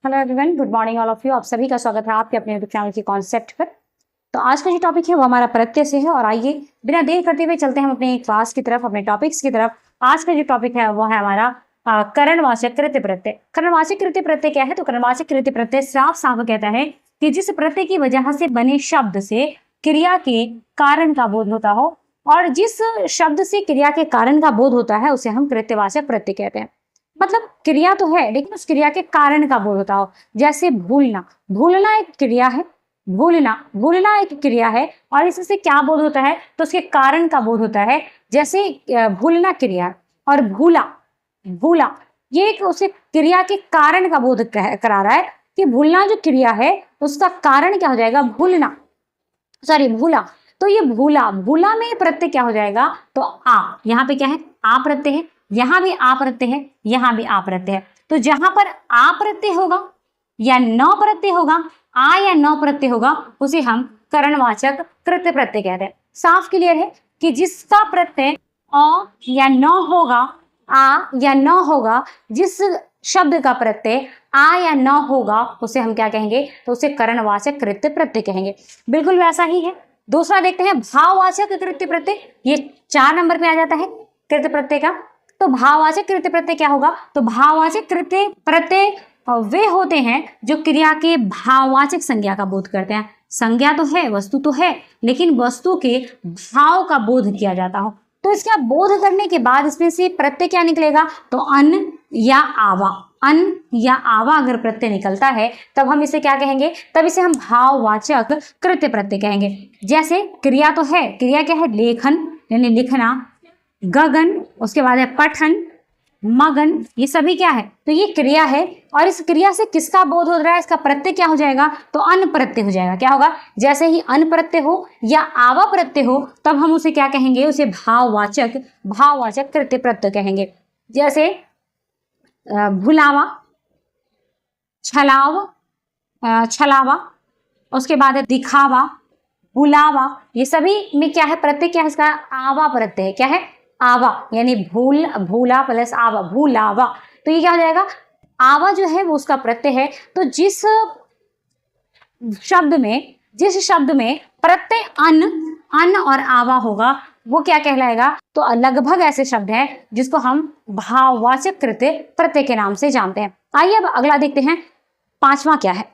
Hello everyone, good morning all of you. आप सभी का स्वागत है आपके अपने यूट्यूब चैनल की कॉन्सेप्ट पर। तो आज का जो टॉपिक है वो हमारा प्रत्यय से है और आइए बिना देर करते हुए चलते हैं हम अपने क्लास की तरफ, अपने टॉपिक्स की तरफ। आज का जो टॉपिक है वो है हमारा करणवाचक कृत्य प्रत्यय। करणवाचक कृत्य प्रत्यय क्या है? तो करणवाचक कृत्य प्रत्यय साफ साफ कहता है कि जिस प्रत्यय की वजह से बने शब्द से क्रिया के कारण का बोध होता हो, और जिस शब्द से क्रिया के कारण का बोध होता है उसे हम कृत्यवाचक प्रत्यय कहते हैं। मतलब क्रिया तो है लेकिन उस क्रिया के कारण का बोध होता हो। जैसे भूलना, भूलना एक क्रिया है, भूलना एक क्रिया है और इससे क्या बोध होता है? तो उसके कारण का बोध होता है। जैसे भूलना क्रिया और भूला ये एक उसे क्रिया के कारण का बोध करा रहा है कि भूलना जो क्रिया है उसका कारण क्या हो जाएगा? भूला। तो ये भूला में प्रत्यय क्या हो जाएगा? तो आ, यहाँ पे क्या है? आ प्रत्यय है, यहाँ भी आ प्रत्यय है, यहाँ भी आ प्रत्यय है। तो जहां पर आ प्रत्यय होगा या न प्रत्यय होगा, आ या न प्रत्यय होगा, उसे हम करणवाचक कृत्य प्रत्यय कहते हैं। साफ क्लियर है कि जिसका प्रत्यय अ या न होगा, आ या न होगा, जिस शब्द का प्रत्यय आ या न होगा उसे हम क्या कहेंगे? तो उसे करणवाचक कृत्य प्रत्यय कहेंगे। बिल्कुल वैसा ही है। दूसरा देखते हैं भाववाचक कृत्य प्रत्यय। ये 4 नंबर पे आ जाता है कृत्य प्रत्यय का। तो भाववाचक कृत्य प्रत्यय क्या होगा? तो भाववाचक कृत्य प्रत्यय वे होते हैं जो क्रिया के भाववाचक संज्ञा का बोध करते हैं। संज्ञा तो है, वस्तु तो है, लेकिन वस्तु के भाव का बोध किया जाता हो। तो इसका बोध करने के बाद इसमें से प्रत्यय क्या निकलेगा? तो अन या आवा अगर प्रत्यय निकलता है तब हम इसे क्या कहेंगे? तब इसे हम भाववाचक कृत्य प्रत्यय कहेंगे। जैसे क्रिया तो है, क्रिया क्या है? लेखन यानी लिखना, गगन, उसके बाद है पठन, मगन, ये सभी क्या है? तो ये क्रिया है और इस क्रिया से किसका बोध हो रहा है? इसका प्रत्यय क्या हो जाएगा? तो अन प्रत्यय हो जाएगा। क्या होगा? जैसे ही अन प्रत्यय हो या आवा प्रत्यय हो तब हम उसे क्या कहेंगे? उसे भाववाचक कृत्य प्रत्यय कहेंगे। जैसे भुलावा, छलावा, उसके बाद है दिखावा, बुलावा, ये सभी में क्या है? प्रत्यय क्या है इसका? आवा प्रत्यय है। क्या है? आवा, यानी भूला प्लस आवा, भूलावा। तो ये क्या हो जाएगा? आवा जो है वो उसका प्रत्यय है। तो जिस शब्द में प्रत्यय अन और आवा होगा वो क्या कहलाएगा? तो लगभग ऐसे शब्द हैं जिसको हम भाववाचक कृत्य प्रत्यय के नाम से जानते हैं। आइए अब अगला देखते हैं, 5वां क्या है।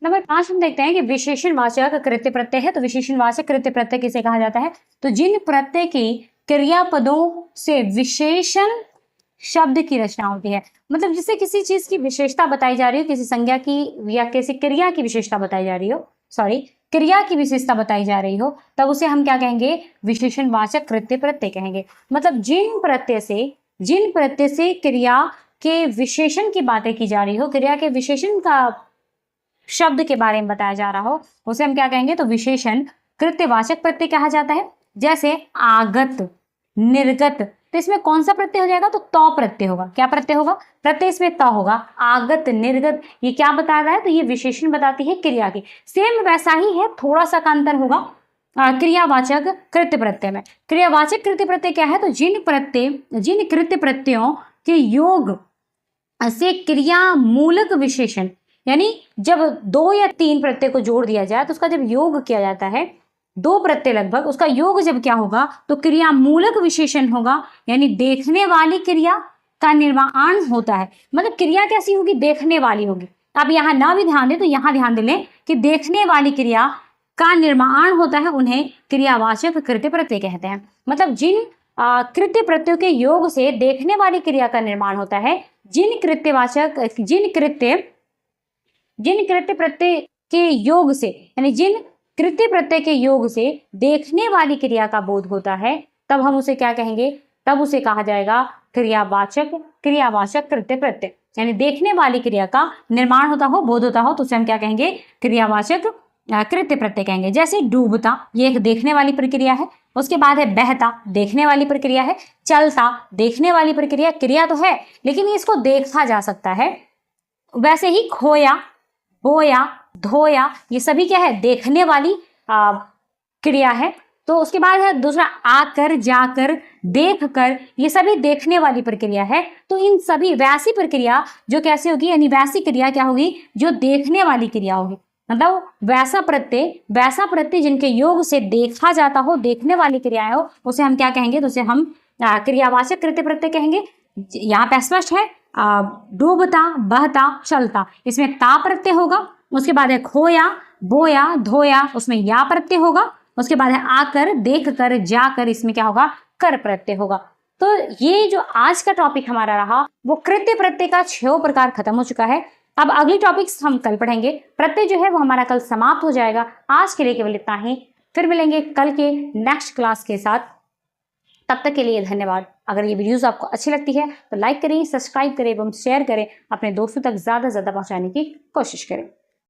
नंबर 5 हम देखते हैं कि विशेषणवाचक कृत्य प्रत्यय है। तो विशेषणवाचक कृत्य प्रत्यय किसे कहा जाता है? तो जिन प्रत्यय की क्रियापदों से विशेषण शब्द की रचना होती है। मतलब जिससे किसी चीज की विशेषता बताई जा रही हो, किसी संज्ञा की या किसी क्रिया की विशेषता बताई जा रही हो, क्रिया की विशेषता बताई जा रही हो, तब उसे हम क्या कहेंगे? विशेषणवाचक कृत्य प्रत्यय कहेंगे। मतलब जिन प्रत्यय से क्रिया के विशेषण की बातें की जा रही हो, क्रिया के विशेषण का शब्द के बारे में बताया जा रहा हो, उसे हम क्या कहेंगे? तो विशेषण कृत्यवाचक प्रत्यय कहा जाता है। जैसे आगत, निर्गत, तो इसमें कौन सा प्रत्यय हो जाएगा? तो तौ प्रत्यय होगा। क्या प्रत्यय होगा? प्रत्यय इसमें तौ होगा। आगत, निर्गत, ये क्या बता रहा है? तो ये विशेषण बताती है क्रिया की। सेम वैसा ही है, थोड़ा सा का अंतर होगा क्रियावाचक कृत्य प्रत्यय में। क्रियावाचक कृत्य प्रत्यय क्या है? तो जिन कृत्य प्रत्ययों के योग से क्रिया मूलक विशेषण, यानी जब 2 या 3 प्रत्यय को जोड़ दिया जाए तो उसका जब योग किया जाता है, 2 प्रत्यय लगभग, उसका योग जब क्या होगा? तो क्रिया मूलक विशेषण होगा, यानी देखने वाली क्रिया का निर्माण होता है। मतलब क्रिया कैसी होगी? देखने वाली होगी। अब यहाँ ना भी ध्यान दें तो यहाँ ध्यान दे लें कि देखने वाली क्रिया का निर्माण होता है, उन्हें क्रियावाचक कृत्य प्रत्यय कहते हैं। मतलब जिन कृत्य प्रत्ययों के योग से देखने वाली क्रिया का निर्माण होता है, जिन कृत्य प्रत्यय के योग से, यानी जिन कृत्य प्रत्यय के योग से देखने वाली क्रिया का बोध होता है, तब हम उसे क्या कहेंगे? तब उसे कहा जाएगा क्रियावाचक कृत्य प्रत्यय। यानी देखने वाली क्रिया का निर्माण होता हो, बोध होता हो, तो उसे हम क्या कहेंगे? क्रियावाचक कृत्य प्रत्यय कहेंगे। जैसे डूबता, ये एक देखने वाली प्रक्रिया है। उसके बाद है बहता, देखने वाली प्रक्रिया है। चलता, देखने वाली प्रक्रिया, क्रिया तो है लेकिन इसको देखा जा सकता है। वैसे ही खोया, बोया, धोया, ये सभी क्या है? देखने वाली क्रिया है। तो उसके बाद है दूसरा आकर, जाकर, देख कर, ये सभी देखने वाली प्रक्रिया है। तो इन सभी वैसी प्रक्रिया जो कैसे होगी, यानी वैसी क्रिया क्या होगी, जो देखने वाली क्रिया होगी। मतलब वैसा प्रत्यय जिनके योग से देखा जाता हो, देखने वाली क्रियाएं हो, उसे हम क्या कहेंगे, तो उसे हम क्रियावाचक कृत्य प्रत्यय कहेंगे। यहाँ पे स्पष्ट है, डूबता, बहता, चलता, इसमें ता प्रत्यय होगा। उसके बाद है खोया, बोया, धोया, उसमें या प्रत्यय होगा। उसके बाद है आकर, देख कर, जाकर, इसमें क्या होगा, कर प्रत्यय होगा। तो ये जो आज का टॉपिक हमारा रहा वो कृत्य प्रत्यय का 6 प्रकार खत्म हो चुका है। अब अगली टॉपिक्स हम कल पढ़ेंगे। प्रत्यय जो है वो हमारा कल समाप्त हो जाएगा। आज के लिए केवल इतना ही, फिर मिलेंगे कल के नेक्स्ट क्लास के साथ। तब तक के लिए धन्यवाद। अगर ये वीडियोस आपको अच्छी लगती है तो लाइक करें, सब्सक्राइब करें एवं शेयर करें, अपने दोस्तों तक ज़्यादा से ज़्यादा पहुंचाने की कोशिश करें।